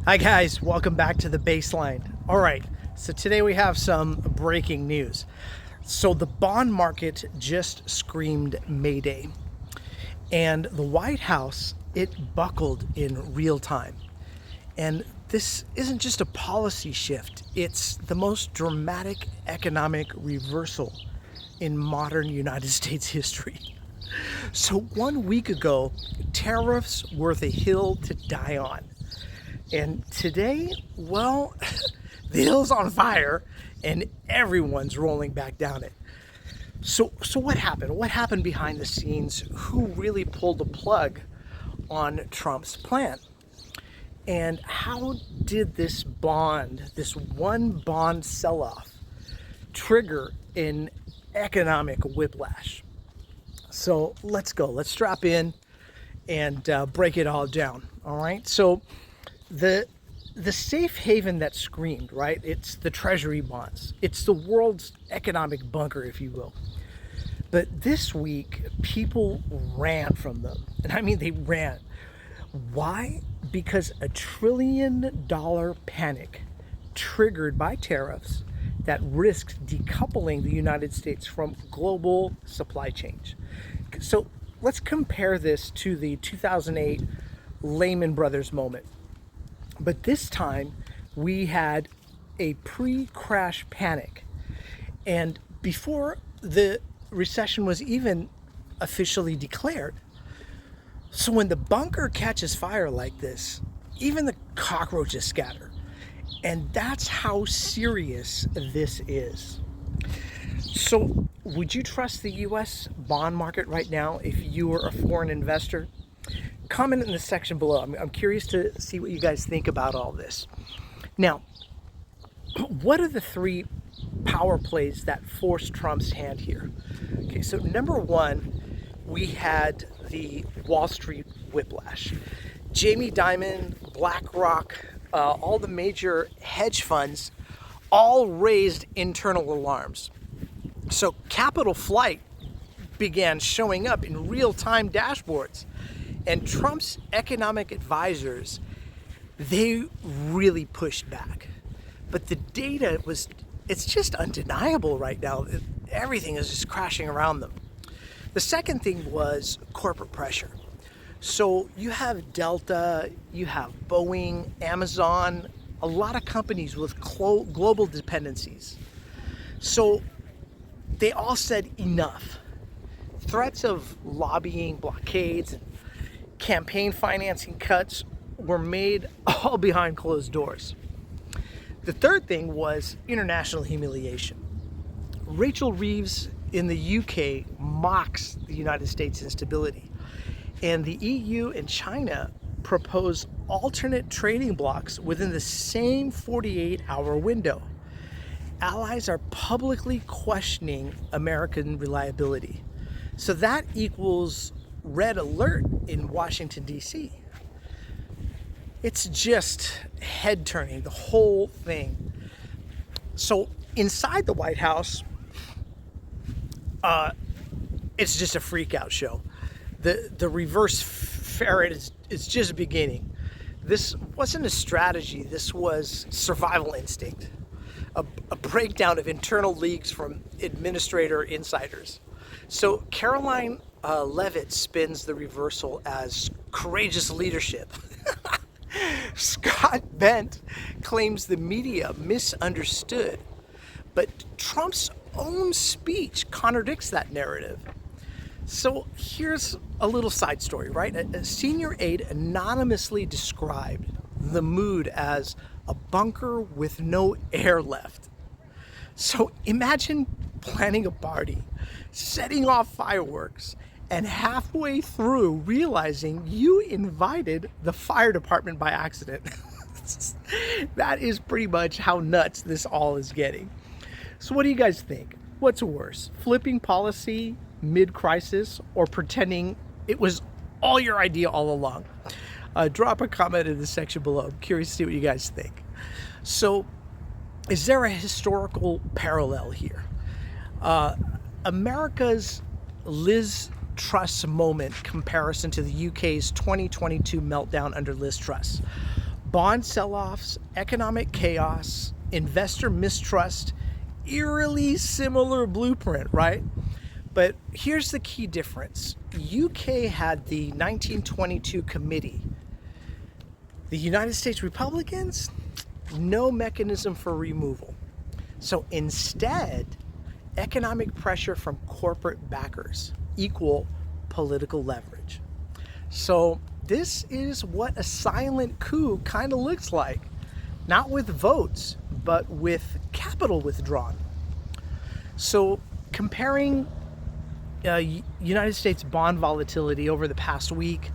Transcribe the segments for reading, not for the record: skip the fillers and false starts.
Hi guys, welcome back to the baseline. All right, so today we have some breaking news. So the bond market just screamed Mayday, and the White House, it buckled in real time. And this isn't just a policy shift, it's the most dramatic economic reversal in modern United States history. So 1 week ago, tariffs were the hill to die on. And today, well, the hill's on fire and everyone's rolling back down it. So what happened? What happened behind the scenes? Who really pulled the plug on Trump's plan? And how did this one bond sell-off, trigger an economic whiplash? So let's go. Let's strap in and break it all down. All right. So the safe haven that screamed, right? It's the Treasury bonds. It's the world's economic bunker, if you will. But this week, people ran from them. And I mean, they ran. Why? Because a $1 trillion panic triggered by tariffs that risked decoupling the United States from global supply chains. So let's compare this to the 2008 Lehman Brothers moment. But this time we had a pre-crash panic. And before the recession was even officially declared. So when the bunker catches fire like this, even the cockroaches scatter. And that's how serious this is. So would you trust the US bond market right now if you were a foreign investor? Comment in the section below. I'm curious to see what you guys think about all this. Now, what are the three power plays that forced Trump's hand here? Okay, so number one, we had the Wall Street whiplash. Jamie Dimon, BlackRock, all the major hedge funds all raised internal alarms. So capital flight began showing up in real-time dashboards. And Trump's economic advisors, they really pushed back. But the data it's just undeniable right now. Everything is just crashing around them. The second thing was corporate pressure. So you have Delta, you have Boeing, Amazon, a lot of companies with global dependencies. So they all said enough. Threats of lobbying, blockades, and campaign financing cuts were made all behind closed doors. The third thing was international humiliation. Rachel Reeves in the UK mocks the United States instability, and the EU and China propose alternate trading blocks within the same 48-hour window. Allies are publicly questioning American reliability. So that equals red alert in Washington, D.C. It's just head turning, the whole thing. So inside the White House, it's just a freak out show. The reverse Ferret is just beginning. This wasn't a strategy, this was survival instinct. A breakdown of internal leaks from administrator insiders. So Caroline Levitt spins the reversal as courageous leadership. Scott Bent claims the media misunderstood, but Trump's own speech contradicts that narrative. So here's a little side story, right? A senior aide anonymously described the mood as a bunker with no air left. So imagine planning a party, setting off fireworks, and halfway through realizing you invited the fire department by accident. That is pretty much how nuts this all is getting. So what do you guys think? What's worse, flipping policy mid-crisis or pretending it was all your idea all along? Drop a comment in the section below. I'm curious to see what you guys think. So is there a historical parallel here? America's Liz Truss moment comparison to the UK's 2022 meltdown under Liz Truss. Bond sell-offs, economic chaos, investor mistrust, eerily similar blueprint, right? But here's the key difference. UK had the 1922 committee. The United States Republicans, no mechanism for removal. So instead, economic pressure from corporate backers equal political leverage. So this is what a silent coup kind of looks like. Not with votes, but with capital withdrawn. So comparing United States bond volatility over the past week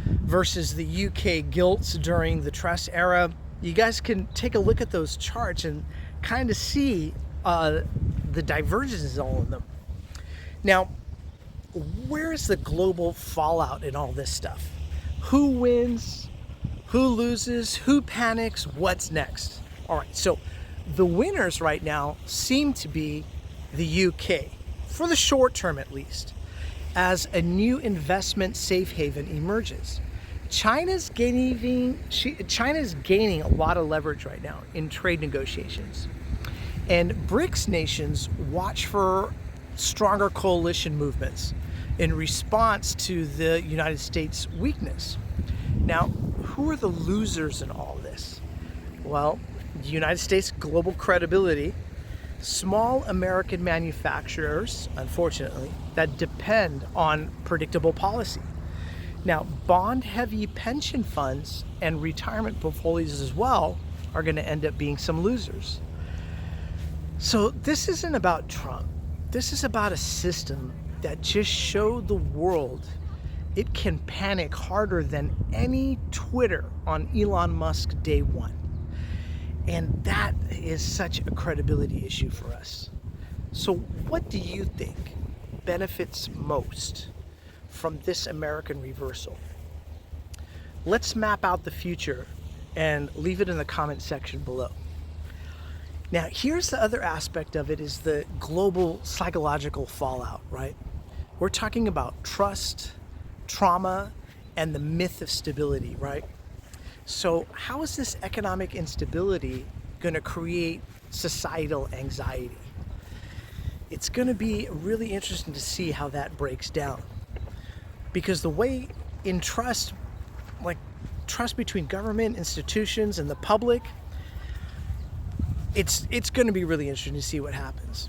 versus the UK gilts during the Truss era, you guys can take a look at those charts and kind of see the divergences in all of them. Now, where's the global fallout in all this stuff? Who wins? Who loses? Who panics? What's next? All right, so the winners right now seem to be the UK, for the short term at least, as a new investment safe haven emerges. China's gaining a lot of leverage right now in trade negotiations. And BRICS nations watch for stronger coalition movements in response to the United States' weakness. Now, who are the losers in all this? Well, the United States' global credibility, small American manufacturers, unfortunately, that depend on predictable policy. Now, bond-heavy pension funds and retirement portfolios as well are going to end up being some losers. So this isn't about Trump. This is about a system that just showed the world it can panic harder than any Twitter on Elon Musk day one. And that is such a credibility issue for us. So what do you think benefits most from this American reversal? Let's map out the future and leave it in the comment section below. Now, here's the other aspect of it, is the global psychological fallout, right? We're talking about trust, trauma, and the myth of stability, right? So how is this economic instability going to create societal anxiety? It's going to be really interesting to see how that breaks down. Because the way in trust, like trust between government, institutions, and the public, it's going to be really interesting to see what happens.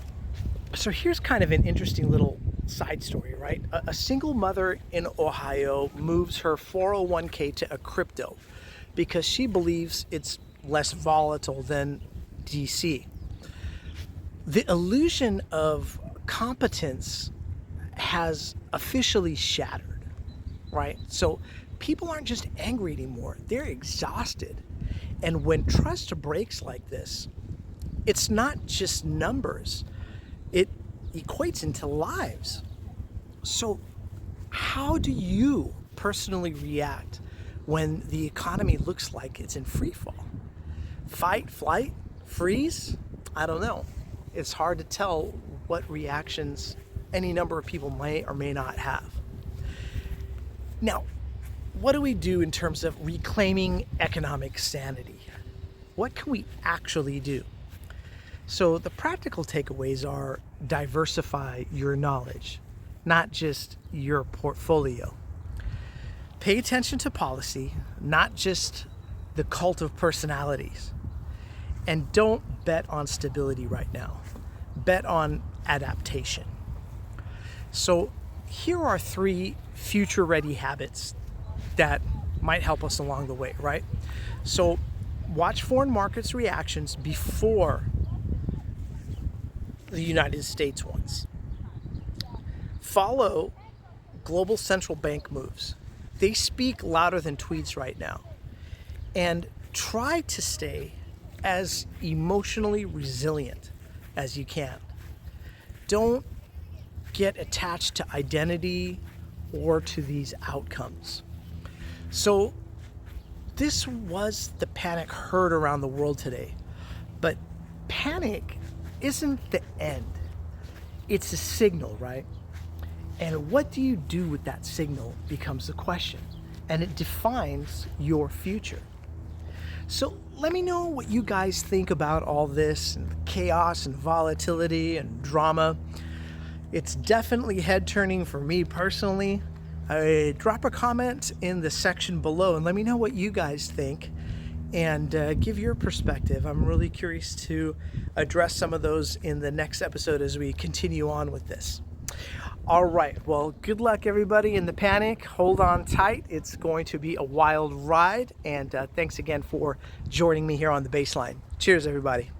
So here's kind of an interesting little side story, right? A single mother in Ohio moves her 401k to a crypto because she believes it's less volatile than DC. The illusion of competence has officially shattered, right? So people aren't just angry anymore, they're exhausted. And when trust breaks like this, it's not just numbers, it equates into lives. So how do you personally react when the economy looks like it's in free fall? Fight, flight, freeze? I don't know. It's hard to tell what reactions any number of people may or may not have. Now, what do we do in terms of reclaiming economic sanity? What can we actually do? So the practical takeaways are: diversify your knowledge, not just your portfolio. Pay attention to policy, not just the cult of personalities. And don't bet on stability right now. Bet on adaptation. So here are 3 future-ready habits that might help us along the way, right? So watch foreign markets' reactions before the United States ones. Follow global central bank moves. They speak louder than tweets right now. And try to stay as emotionally resilient as you can. Don't get attached to identity or to these outcomes. So this was the panic heard around the world today. But panic isn't the end. It's a signal, right? And what do you do with that signal becomes the question. And it defines your future. So let me know what you guys think about all this and the chaos and volatility and drama. It's definitely head turning for me personally. Drop a comment in the section below and let me know what you guys think and give your perspective. I'm really curious to address some of those in the next episode as we continue on with this. All right, well, good luck everybody in the panic. Hold on tight. It's going to be a wild ride. And thanks again for joining me here on the Baseline. Cheers, everybody.